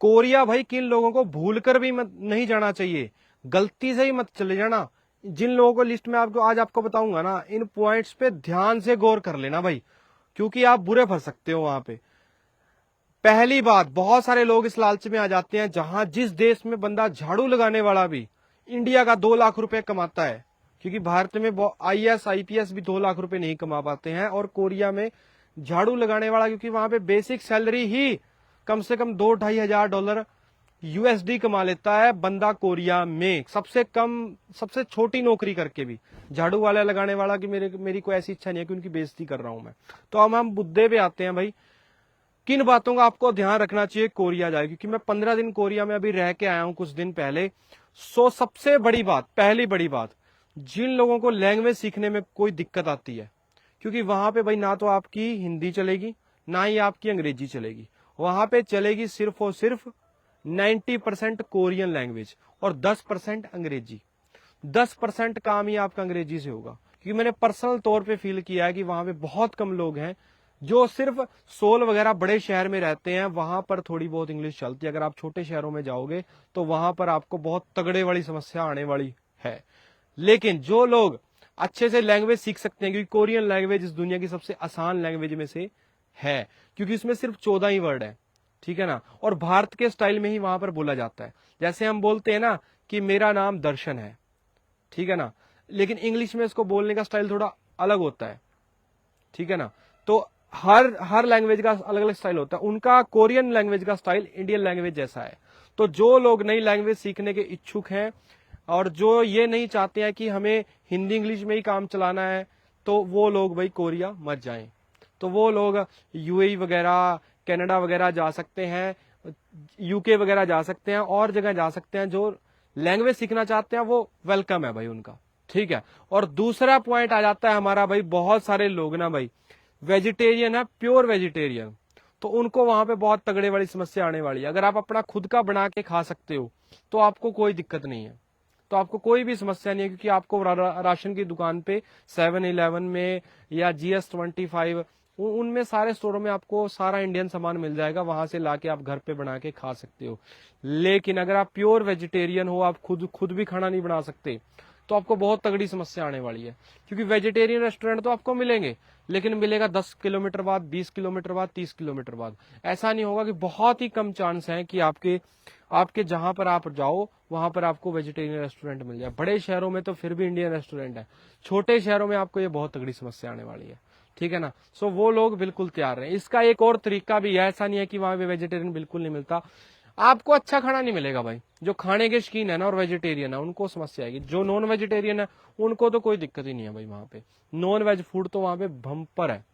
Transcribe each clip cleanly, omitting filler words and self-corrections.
Korea भाई किन लोगों को भूलकर भी मत नहीं जाना चाहिए, गलती से ही मत चले जाना। जिन लोगों को लिस्ट में आपको आज आपको बताऊंगा ना, इन पॉइंट्स पे ध्यान से गौर कर लेना भाई, क्योंकि आप बुरे फंस सकते हो वहां पे। पहली बात, बहुत सारे लोग इस लालच में आ जाते हैं, जहां जिस देश में बंदा झाड़ू लगाने वाला भी इंडिया का 2 लाख रुपए कमाता है, क्योंकि भारत में आईएएस आईपीएस भी 2 लाख रुपए नहीं कमा पाते हैं, और कोरिया में झाड़ू लगाने वाला, क्योंकि वहां पे बेसिक सैलरी ही कम से कम 2-2.5 हजार डॉलर यूएसडी कमा लेता है बंदा कोरिया में, सबसे कम, सबसे छोटी नौकरी करके भी। झाड़ू वाला लगाने वाला की मेरी कोई ऐसी इच्छा नहीं है कि उनकी बेइज्जती कर रहा हूं मैं। तो अब हम मुद्दे पे आते हैं भाई, किन बातों का आपको ध्यान रखना चाहिए कोरिया जाए, क्योंकि मैं 15 दिन कोरिया में अभी रह के आया हूं कुछ दिन पहले। सबसे बड़ी बात, पहली बड़ी बात, जिन लोगों को लैंग्वेज सीखने में कोई दिक्कत आती है, क्योंकि वहां पे भाई ना तो आपकी हिंदी चलेगी ना ही आपकी अंग्रेजी चलेगी, वहां पे चलेगी सिर्फ और सिर्फ 90% कोरियन लैंग्वेज और 10% अंग्रेजी। 10% काम ही आपका अंग्रेजी से होगा, क्योंकि मैंने पर्सनल तौर पे फील किया है कि वहां पे बहुत कम लोग हैं जो सिर्फ सोल वगैरह बड़े शहर में रहते हैं, वहां पर थोड़ी बहुत इंग्लिश चलती है। अगर आप छोटे शहरों में जाओगे तो वहां पर आपको बहुत तगड़े वाली समस्या आने वाली है। लेकिन जो लोग अच्छे से लैंग्वेज सीख सकते हैं, क्योंकि कोरियन लैंग्वेज इस दुनिया की सबसे आसान लैंग्वेज में से है, क्योंकि इसमें सिर्फ 14 ही वर्ड है, ठीक है ना, और भारत के स्टाइल में ही वहां पर बोला जाता है। जैसे हम बोलते हैं ना कि मेरा नाम दर्शन है, ठीक है ना, लेकिन इंग्लिश में इसको बोलने का स्टाइल थोड़ा अलग होता है, ठीक है ना। तो हर लैंग्वेज का अलग अलग स्टाइल होता है, उनका कोरियन लैंग्वेज का स्टाइल इंडियन लैंग्वेज जैसा है। तो जो लोग नई लैंग्वेज सीखने के इच्छुक हैं और जो ये नहीं चाहते हैं कि हमें हिंदी इंग्लिश में ही काम चलाना है, तो वो लोग भाई कोरिया मत जाएं। तो वो लोग यूएई वगैरह, कनाडा वगैरह जा सकते हैं, यूके वगैरह जा सकते हैं, और जगह जा सकते हैं। जो लैंग्वेज सीखना चाहते हैं वो वेलकम है भाई उनका, ठीक है। और दूसरा पॉइंट आ जाता है हमारा भाई, बहुत सारे लोग ना भाई वेजिटेरियन है, प्योर वेजिटेरियन, तो उनको वहां पे बहुत तगड़े वाली समस्या आने वाली है। अगर आप अपना खुद का बना के खा सकते हो तो आपको कोई दिक्कत नहीं है, तो आपको कोई भी समस्या नहीं है, क्योंकि आपको राशन की दुकान पे 7-Eleven में या GS25 उनमें सारे स्टोरों में आपको सारा इंडियन सामान मिल जाएगा, वहां से लाके आप घर पे बना के खा सकते हो। लेकिन अगर आप प्योर वेजिटेरियन हो, आप खुद भी खाना नहीं बना सकते, तो आपको बहुत तगड़ी समस्या आने वाली है। क्योंकि वेजिटेरियन रेस्टोरेंट तो आपको मिलेंगे, लेकिन मिलेगा 10 किलोमीटर बाद, 20 किलोमीटर बाद, 30 किलोमीटर बाद। ऐसा नहीं होगा, कि बहुत ही कम चांस है कि आपके जहां पर आप जाओ वहां पर आपको वेजिटेरियन रेस्टोरेंट मिल जाए। बड़े शहरों में तो फिर भी इंडियन रेस्टोरेंट है, छोटे शहरों में आपको ये बहुत तगड़ी समस्या आने वाली है, ठीक है ना। सो वो लोग बिल्कुल तैयार रहे। इसका एक और तरीका भी है, ऐसा नहीं है कि वहां पे वेजिटेरियन बिल्कुल नहीं मिलता। आपको अच्छा खाना नहीं मिलेगा भाई, जो खाने के शौकीन है ना और वेजिटेरियन है उनको समस्या आएगी। जो नॉन वेजिटेरियन है उनको तो कोई दिक्कत ही नहीं है भाई, वहां पे नॉन वेज फूड तो वहां पे भंपर है,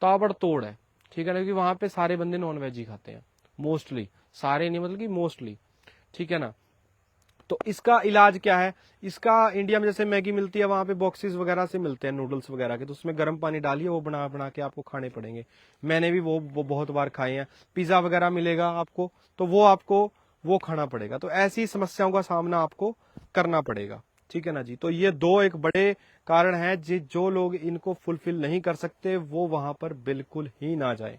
ताबड़तोड़ है, ठीक है ना, क्योंकि वहां पे सारे बंदे नॉन वेज ही खाते हैं, मोस्टली, सारे नहीं मतलब कि मोस्टली, ठीक है ना। तो इसका इलाज क्या है, इसका इंडिया में जैसे मैगी मिलती है, वहां पे बॉक्सेस वगैरह से मिलते हैं नूडल्स वगैरह के, तो उसमें गर्म पानी डालिए, वो बना बना के आपको खाने पड़ेंगे। मैंने भी वो बहुत बार खाए हैं। पिज्जा वगैरह मिलेगा आपको, तो वो आपको वो खाना पड़ेगा। तो ऐसी समस्याओं का सामना आपको करना पड़ेगा, ठीक है ना जी। तो ये दो एक बड़े कारण हैं जो लोग इनको फुलफिल नहीं कर सकते, वो वहां पर बिल्कुल ही ना जाए।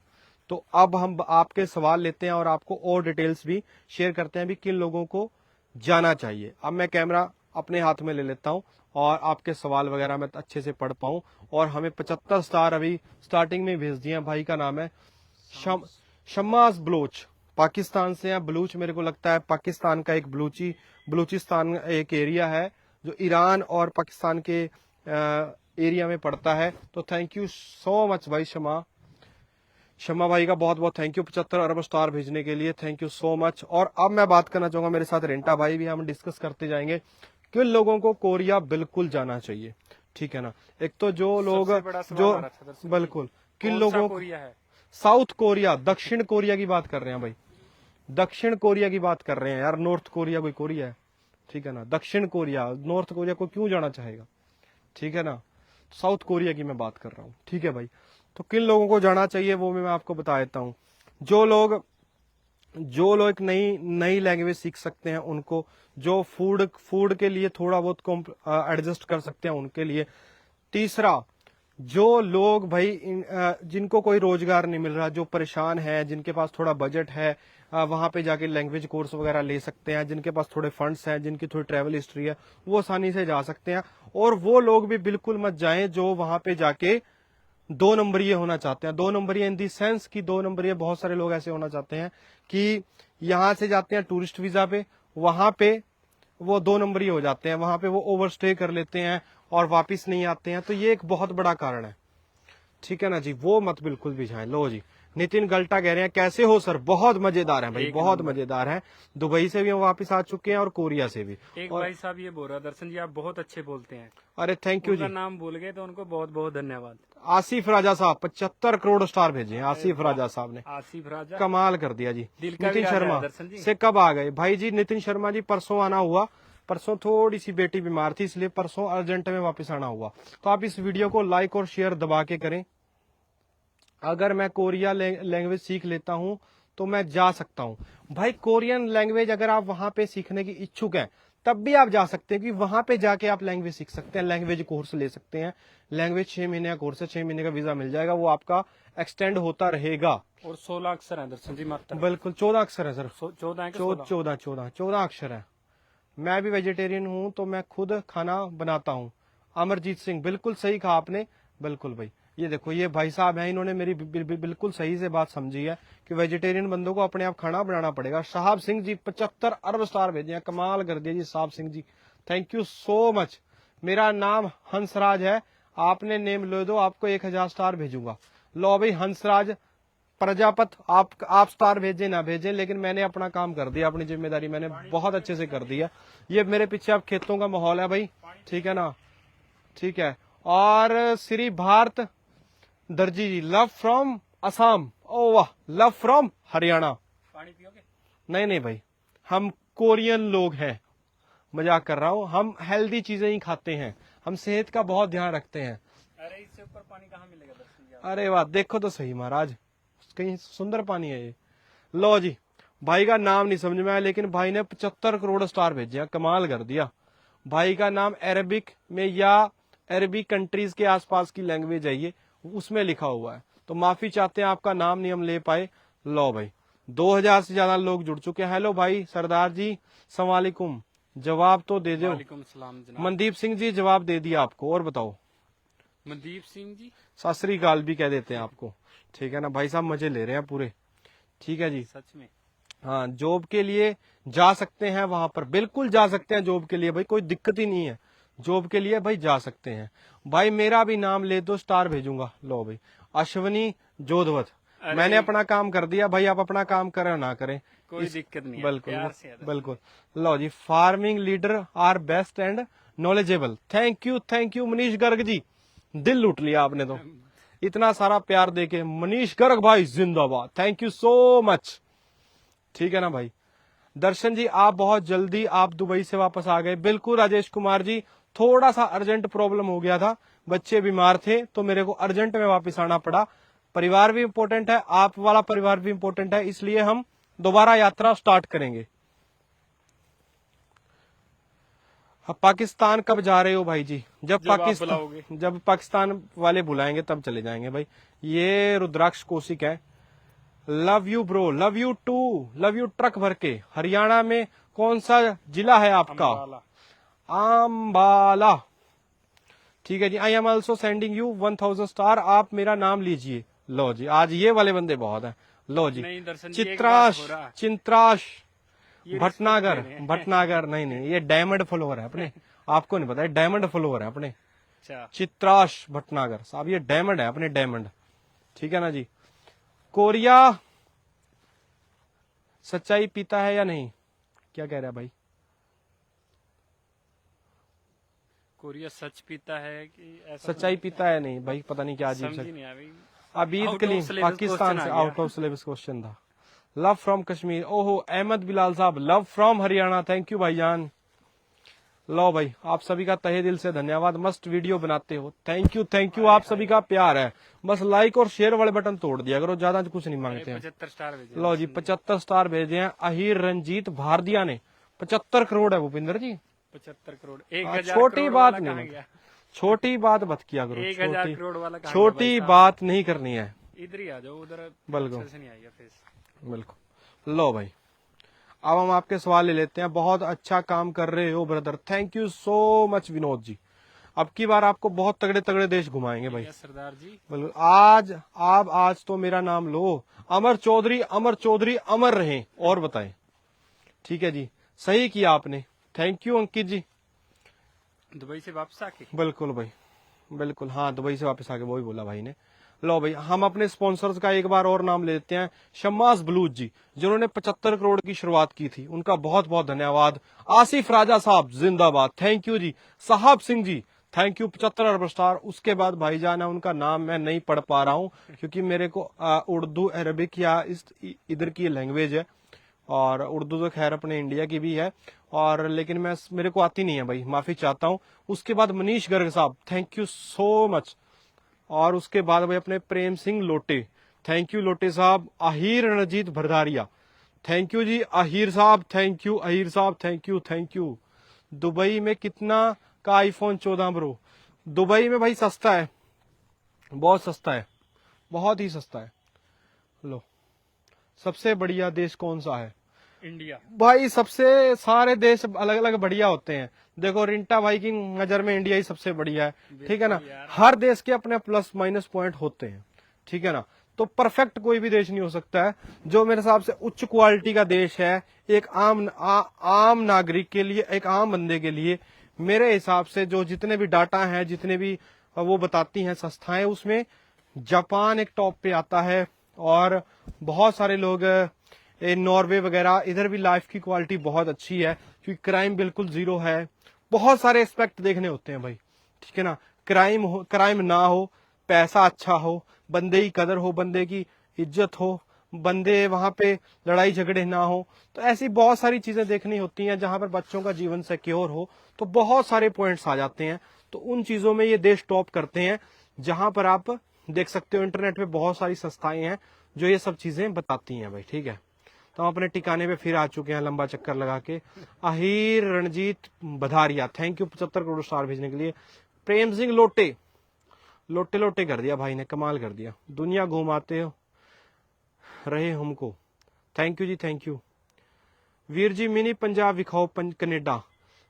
तो अब हम आपके सवाल लेते हैं और आपको और डिटेल्स भी शेयर करते हैं भी किन लोगों को जाना चाहिए। अब मैं कैमरा अपने हाथ में ले लेता हूं और आपके सवाल वगैरह मैं अच्छे से पढ़ पाऊं। और हमें 75 स्टार अभी स्टार्टिंग में भेज दिए हैं। भाई का नाम है शम्मास बलोच, पाकिस्तान से है। बलूच मेरे को लगता है पाकिस्तान का एक बलूचिस्तान एक एरिया है जो ईरान और पाकिस्तान के एरिया में पड़ता है। तो थैंक यू सो मच भाई शम्मा भाई का बहुत बहुत थैंक यू 75 अरब स्टार भेजने के लिए, थैंक यू सो मच। और अब मैं बात करना चाहूंगा, मेरे साथ रेंटा भाई भी, हम डिस्कस करते जाएंगे किन लोगों को कोरिया बिल्कुल जाना चाहिए, ठीक है ना। एक तो जो लोग जो बिल्कुल किन लोगों को, साउथ कोरिया, दक्षिण कोरिया की बात कर रहे हैं भाई, दक्षिण कोरिया की बात कर रहे हैं यार। नॉर्थ कोरिया कोई कोरिया है, ठीक है ना। दक्षिण कोरिया, नॉर्थ कोरिया को क्यों जाना चाहेगा, ठीक है ना। साउथ कोरिया की मैं बात कर रहा हूँ, ठीक है भाई। तो किन लोगों को जाना चाहिए वो मैं आपको बता देता हूँ। जो लोग एक नई लैंग्वेज सीख सकते हैं उनको, जो फूड के लिए थोड़ा बहुत एडजस्ट कर सकते हैं उनके लिए। तीसरा, जो लोग भाई जिनको कोई रोजगार नहीं मिल रहा, जो परेशान है, जिनके पास थोड़ा बजट है, वहां पे जाके लैंग्वेज कोर्स वगैरह ले सकते हैं। जिनके पास थोड़े फंड्स हैं, जिनकी थोड़ी ट्रैवल हिस्ट्री है, वो आसानी से जा सकते हैं। और वो लोग भी बिल्कुल मत जाएं जो वहां पे जाके 2 नंबरीय होना चाहते हैं। 2 नंबरीय इन दी सेंस की 2 नंबरीय, बहुत सारे लोग ऐसे होना चाहते हैं कि यहां से जाते हैं टूरिस्ट वीजा पे, वहां पे वो 2 नंबरीय हो जाते हैं, वहां पे वो ओवरस्टे कर लेते हैं और वापिस नहीं आते हैं। तो ये एक बहुत बड़ा कारण है, ठीक है ना जी, वो मत बिल्कुल भी जाएं। लो जी, नितिन गल्टा कह रहे हैं कैसे हो सर, बहुत मजेदार है भाई, बहुत मजेदार है। दुबई से भी हम वापस आ चुके हैं और कोरिया से भी। एक भाई साहब ये बोल रहा दर्शन जी आप बहुत अच्छे बोलते हैं। अरे थैंक यू जी, उनका नाम भूल गए तो उनको बहुत बहुत धन्यवाद। आसिफ राजा साहब 75 करोड़ स्टार भेजे हैं आसिफ राजा साहब ने, आसिफ राजा कमाल कर दिया जी। दिल का नितिन भी राजा है शर्मा दर्शन जी। से कब आ गए भाई जी? नितिन शर्मा जी परसों आना हुआ, परसों थोड़ी सी बेटी बीमार थी इसलिए परसों अर्जेंट में वापस आना हुआ। तो आप इस वीडियो को लाइक और शेयर दबा के करें। अगर मैं कोरिया लैंग्वेज सीख लेता हूं तो मैं जा सकता हूं भाई। कोरियन लैंग्वेज अगर आप वहां पे सीखने की इच्छुक हैं तब भी आप जा सकते हैं कि वहां पे जाके आप लैंग्वेज सीख सकते हैं, लैंग्वेज कोर्स ले सकते हैं। लैंग्वेज 6 महीने का कोर्स है, 6 महीने का वीजा मिल जाएगा, वो आपका एक्सटेंड होता रहेगा। और 16 अक्षर है दर्शन जी मात्र। बिल्कुल 14 अक्षर है सर, 14 14 अक्षर है। मैं भी वेजिटेरियन हूं तो मैं खुद खाना बनाता हूं। अमरजीत सिंह, बिल्कुल सही कहा आपने, बिल्कुल भाई। ये देखो ये भाई साहब हैं, इन्होंने मेरी बिल्कुल सही से बात समझी है कि वेजिटेरियन बंदों को अपने आप खाना बनाना पड़ेगा। साहब सिंह जी 75 अरब स्टार भेजे हैं, कमाल कर दिया जी साहब Singh ji, thank you so much. मेरा नाम हंसराज है, आपने नेम ले दो, आपको 1000 स्टार भेजूंगा। लो भाई हंसराज प्रजापत, आप स्टार भेजे ना भेजें, लेकिन मैंने अपना काम कर दिया, अपनी जिम्मेदारी मैंने बहुत अच्छे से कर दिया। ये मेरे पीछे अब खेतों का माहौल है भाई, ठीक है ना, ठीक है। और श्री भारत दर्जी जी, लव फ्रॉम असम, ओ वाह, लव फ्रॉम हरियाणा। पानी पियोगे? नहीं भाई, हम कोरियन लोग हैं, मजाक कर रहा हूँ, हम हेल्दी चीजें ही खाते हैं, हम सेहत का बहुत ध्यान रखते हैं। अरे इससे ऊपर पानी कहाँ मिलेगा दर्शन जी? अरे वाह, देखो तो सही महाराज, कहीं सुंदर पानी है ये। लो जी, भाई का नाम नहीं समझ में आया लेकिन भाई ने 75 करोड़ स्टार भेजे, कमाल कर दिया। भाई का नाम अरबिक में या अरबिक कंट्रीज के आसपास की लैंग्वेज है ये, उसमें लिखा हुआ है, तो माफी चाहते हैं आपका नाम नहीं हम ले पाए। लो भाई 2000 से ज्यादा लोग जुड़ चुके हैं। हेलो भाई सरदार जी, सलामकुम, जवाब तो दे दो। वालेकुम सलाम जनाब। मनदीप सिंह जी जवाब दे दिया आपको, और बताओ। मनदीप सिंह जी सत श्री अकाल भी कह देते हैं आपको, ठीक है ना भाई साहब, मजे ले रहे हैं पूरे, ठीक है जी। सच में हाँ, जॉब के लिए जा सकते हैं वहां पर, बिल्कुल जा सकते हैं जॉब के लिए भाई, कोई दिक्कत ही नहीं है, जॉब के लिए भाई जा सकते हैं। भाई मेरा भी नाम ले दो, स्टार भेजूंगा। लो भाई अश्वनी जोधवत, मैंने अपना काम कर दिया भाई, आप अपना काम करें ना करें, कोई दिक्कत नहीं है, बिल्कुल प्यार से है दर्शन। बिल्कुल। लो जी, farming leader are best and knowledgeable, thank you Manish Garg ji, दिल लूट लिया आपने तो, इतना सारा प्यार देके। मनीष गर्ग भाई जिंदाबाद, थैंक यू सो मच, ठीक है ना भाई। दर्शन जी आप बहुत जल्दी आप दुबई से वापस आ गए, बिल्कुल। राजेश कुमार जी थोड़ा सा अर्जेंट प्रॉब्लम हो गया था, बच्चे बीमार थे तो मेरे को अर्जेंट में वापस आना पड़ा। परिवार भी इम्पोर्टेंट है, आप वाला परिवार भी इम्पोर्टेंट है, इसलिए हम दोबारा यात्रा स्टार्ट करेंगे। अब पाकिस्तान कब जा रहे हो भाई जी? जब पाकिस्तान वाले बुलाएंगे तब चले जाएंगे भाई। ये रुद्राक्ष कौशिक है, love you bro, love you too, love you truck भर के। हरियाणा में कौन सा जिला है आपका? अंबाला, ठीक है जी। I am also sending you 1000 star, आप मेरा नाम लीजिए। लो जी, आज ये वाले बंदे बहुत हैं। लो जी, चित्राश भटनागर, नहीं ये डायमंड फ्लोवर है अपने, आपको नहीं पता है, डायमंड फ्लोवर है अपने। चित्राश भटनागर साहब, ये डायमंड है अपने, डायमंड, ठीक है ना जी। कोरिया सच्चाई पीता है या नहीं, क्या कह रहा है भाई? कोरिया सच पीता है कि ऐसा? सच्चाई पीता है नहीं भाई, पता नहीं क्या अजीब से। अबीद कलीम पाकिस्तान से, आउट ऑफ सिलेबस क्वेश्चन था। लव फ्रॉम कश्मीर, ओहो अहमद बिलाल साहब, love from Haryana, thank you भाईजान। लो भाई आप सभी का तहे दिल से धन्यवाद, मस्त वीडियो बनाते हो, थैंक यू, आप सभी का प्यार है। बस लाइक और शेयर वाले बटन तोड़ दिया करो, ज्यादा कुछ नहीं मांगते हैं। 75 स्टार भेजे। लो जी 75 स्टार भेजे हैं अहीर रंजीत भारदिया ने। 75 करोड़ है भूपिंदर जी, 75 करोड़। 1000 छोटी बात नहीं, छोटी बात मत किया करो, 1000 करोड़ वाला छोटी बात नहीं करनी है। इधर ही आ जाओ, उधर बिल्कुल अच्छे से नहीं आएगा फेस। बिल्कुल। लो भाई, अब हम आपके सवाल ले लेते हैं। बहुत अच्छा काम कर रहे हो brother, thank you so much Vinod ji. अब की बार आपको बहुत तगड़े तगड़े देश घुमाएंगे भाई। ठीक है सरदार जी। बिल्कुल। आज आप आज तो मेरा नाम लो, अमर चौधरी, अमर चौधरी अमर रहें। और बताएं। ठीक है जी, सही किया आपने, thank you Ankit ji. Dubai से वापस आके बिल्कुल भाई, बिल्कुल। हाँ, दुबई से वापस आके वही बोला भाई ने। लो भाई, हम अपने स्पॉन्सर्स का एक बार और नाम ले लेते हैं। शम्मास बलूच जी, जिन्होंने 75 करोड़ की शुरुआत की थी, उनका बहुत बहुत धन्यवाद। आसिफ राजा साहब जिंदाबाद, थैंक यू जी। साहब Singh ji, thank you, 75 Arab star. उसके बाद भाईजान है, उनका नाम मैं नहीं पढ़ पा रहा हूँ क्योंकि मेरे को उर्दू, अरबिक या इस इधर की लैंग्वेज है, और उर्दू तो खैर अपने इंडिया की भी है, और लेकिन मैं मेरे को आती नहीं है भाई, माफी चाहता हूँ। उसके बाद मनीष गर्ग साहब, थैंक यू सो मच। और उसके बाद भाई अपने प्रेम सिंह लोटे, थैंक यू लोटे साहब। आहिर रणजीत भरदारिया, थैंक यू जी। आहिर साहब थैंक यू, आहिर साहब thank you, thank you. Dubai में कितना का आईफोन 14 प्रो? दुबई में भाई सस्ता है, बहुत सस्ता है, बहुत ही सस्ता है। लो, सबसे बढ़िया देश कौन सा है इंडिया। भाई? सबसे सारे देश अलग अलग बढ़िया होते हैं। देखो, रिंटा भाई की नजर में इंडिया ही सबसे बढ़िया है, ठीक है ना। यार। हर देश के अपने प्लस माइनस पॉइंट होते हैं, ठीक है ना। तो परफेक्ट कोई भी देश नहीं हो सकता है। जो मेरे हिसाब से उच्च क्वालिटी का देश है एक आम नागरिक के लिए, एक आम बंदे के लिए, मेरे हिसाब से जो जितने भी डाटा हैं, जितने भी वो बताती हैं संस्थाएं, उसमें जापान एक टॉप पे आता है। और बहुत सारे लोग नॉर्वे वगैरह, इधर भी लाइफ की क्वालिटी बहुत अच्छी है क्योंकि क्राइम बिल्कुल जीरो है। बहुत सारे एस्पेक्ट देखने होते हैं भाई, ठीक है ना। क्राइम ना हो, पैसा अच्छा हो, बंदे की कदर हो, बंदे की इज्जत हो, बंदे वहां पे लड़ाई झगड़े ना हो। तो ऐसी बहुत सारी चीजें देखनी होती हैं जहां पर बच्चों का जीवन सिक्योर हो। तो बहुत सारे पॉइंट्स आ जाते हैं। तो उन चीजों में ये देश टॉप करते हैं, जहां पर आप देख सकते हो इंटरनेट पे बहुत सारी संस्थाएं हैं जो ये सब चीजें बताती हैं भाई, ठीक है। तो हम अपने ठिकाने पे फिर आ चुके हैं लंबा चक्कर लगा के। Ahir Ranjit Badharia, thank you 75 crore star भेजने के लिए। प्रेम सिंह लोटे, लोटे लोटे कर दिया भाई ने, कमाल कर दिया। दुनिया घुमाते हो रहे हमको, थैंक यू जी, thank you. Veer ji, mini Punjab दिखाओ कनेडा।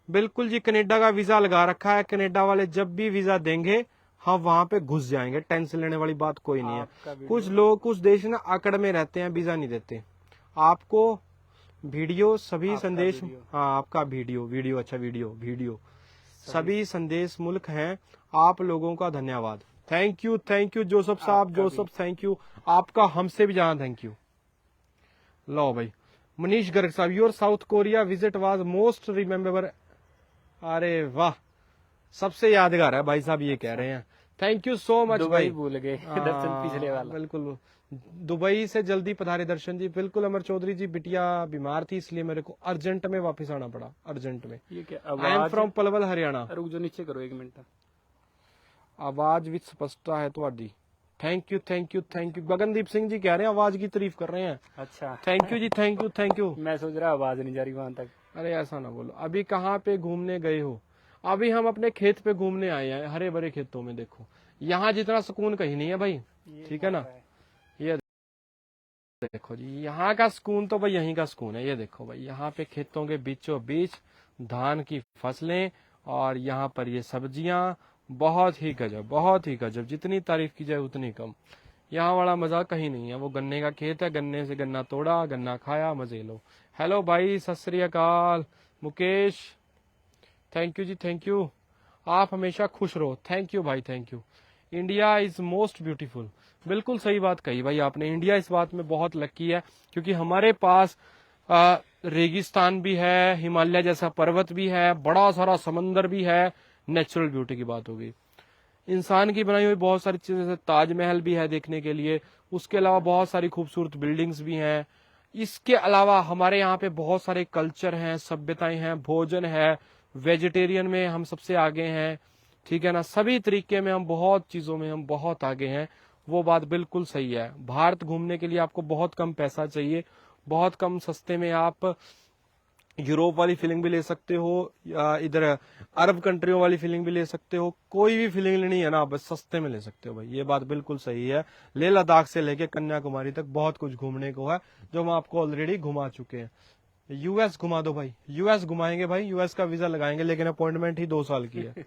बिल्कुल जी, कनेडा का वीजा लगा रखा है। कनेडा वाले जब भी वीजा देंगे हम वहां पे घुस जाएंगे, टेंशन लेने वाली बात कोई नहीं है। कुछ लोग, कुछ देश ना आकड़ में रहते हैं, वीजा नहीं देते। आपको वीडियो सभी संदेश, हाँ आपका वीडियो, वीडियो अच्छा, वीडियो सभी संदेश मुल्क हैं। आप लोगों का धन्यवाद, thank you, thank you Joseph साहब, जोसफ थैंक यू, आपका हमसे भी ज्यादा थैंक यू। लो भाई, मनीष गर्ग साहब, your south Korea visit was most remember. अरे वाह, सबसे यादगार है भाई साहब, ये कह रहे हैं। थैंक यू सो मच भाई। भूल गए दर्शन पिछले वाला। बिल्कुल, दुबई से जल्दी पधारे दर्शन जी। बिल्कुल अमर चौधरी जी, बिटिया बीमार थी इसलिए मेरे को अर्जेंट में वापस आना पड़ा, अर्जेंट में। ये क्या I am from Palwal Haryana. रुक जो, नीचे करो 1 मिनट। आवाज भी स्पष्ट है तुम्हारी, thank you, thank you, thank you. Gagandeep Singh ji कह रहे हैं आवाज की तारीफ कर रहे हैं। अच्छा, थैंक यू जी, थैंक यू, थैंक यू। मैं सोच रहा आवाज नहीं जा रही वहां तक। अरे ऐसा ना बोलो। अभी कहाँ पे घूमने गए हो? अभी हम अपने खेत पे घूमने आए हैं, हरे भरे खेतों में। देखो, यहाँ जितना सुकून कहीं नहीं है भाई, ठीक है ना। ये देखो जी, यहाँ का सुकून तो भाई यहीं का सुकून है। ये देखो भाई, यहाँ पे खेतों के बीचों बीच धान की फसलें, और यहाँ पर ये सब्जियां, बहुत ही गजब, बहुत ही गजब। जितनी तारीफ की जाए उतनी कम। यहाँ वाला मजा कहीं नहीं है। वो गन्ने का खेत है, गन्ने से गन्ना तोड़ा, गन्ना खाया, मजे लो। हेलो भाई, सत श्री अकाल। मुकेश, थैंक यू जी, थैंक यू। आप हमेशा खुश रहो, थैंक यू भाई, thank you. India is most beautiful, बिल्कुल सही बात कही भाई आपने। इंडिया इस बात में बहुत लकी है क्योंकि हमारे पास रेगिस्तान भी है, हिमालय जैसा पर्वत भी है, बड़ा सारा समंदर भी है। नेचुरल ब्यूटी की बात होगी, इंसान की बनाई हुई बहुत सारी चीजें, जैसे ताजमहल भी है देखने के लिए। उसके अलावा बहुत सारी खूबसूरत बिल्डिंग्स भी हैं। इसके अलावा हमारे यहाँ पे बहुत सारे कल्चर हैं, सभ्यताएं हैं, भोजन है। वेजिटेरियन में हम सबसे आगे हैं, ठीक है ना। सभी तरीके में हम, बहुत चीजों में हम बहुत आगे हैं। वो बात बिल्कुल सही है। भारत घूमने के लिए आपको बहुत कम पैसा चाहिए, बहुत कम सस्ते में आप यूरोप वाली फीलिंग भी ले सकते हो, या इधर अरब कंट्रियों वाली फीलिंग भी ले सकते हो। कोई भी फीलिंग लेनी है ना, बस सस्ते में ले सकते हो भाई, ये बात बिल्कुल सही है। लेह लद्दाख से लेके कन्याकुमारी तक बहुत कुछ घूमने को है, जो हम आपको ऑलरेडी घुमा चुके हैं। यूएस घुमा दो भाई, यूएस घुमाएंगे भाई, यूएस का वीजा लगाएंगे, लेकिन अपॉइंटमेंट ही 2 साल की है।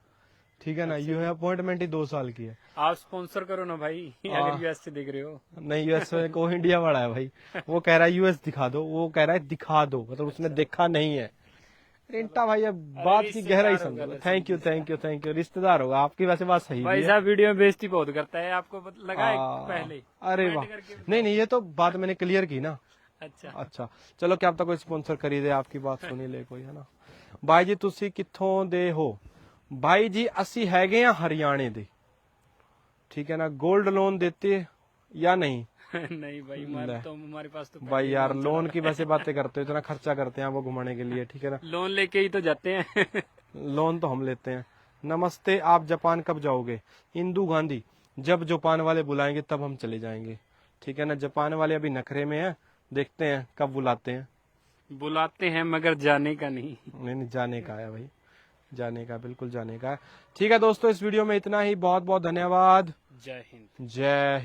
ठीक है ना, यू है अपॉइंटमेंट ही 2 साल की है। आप स्पॉन्सर करो ना भाई, अगर यूएस से देख रहे हो। नहीं, यूएस में को इंडिया बड़ा है भाई, वो कह रहा है यूएस दिखा दो, वो कह रहा है दिखा दो, मतलब उसने देखा नहीं है। इंटा भाई, अब बात की गहराई रिश्तेदार होगा समझो। Thank you thank you thank you, रिश्तेदार होगा आपकी, वैसे बात सही भी भाई है। साहब वीडियो में बेइज्जती बहुत करता है, आपको लगा है हाँ, पहले? अरे कमेंट वाह, करके नहीं नहीं, ये तो बात मैंने क्लियर की ना। अच्छा, अच्छा चलो, क्या अब तक कोई स्पॉन्सर खरीदे, आपकी बात सुनी ले कोई, है ना। भाई जी तुसी कित्थों दे हो? भाई जी असी हैगे हैं हरियाणे दे, ठीक है ना। गोल्ड लोन देते या नहीं? नहीं भाई, हमारे पास तो भाई पहले यार, लोन लोन की वैसे बातें करते हो, इतना खर्चा करते हैं वो घुमाने के लिए, ठीक है ना। लोन लेके ही तो जाते हैं। लोन तो हम लेते हैं। नमस्ते, आप जापान कब जाओगे? इंदू गांधी, जब जापान वाले बुलाएंगे तब हम चले जाएंगे, ठीक है ना। जापान वाले अभी नखरे में हैं, देखते हैं कब बुलाते हैं। बुलाते हैं मगर जाने का नहीं। नहीं नहीं, जाने का है भाई, जाने का, बिल्कुल जाने का है। ठीक है दोस्तों, इस वीडियो में इतना ही। बहुत बहुत धन्यवाद। जय हिंद। जय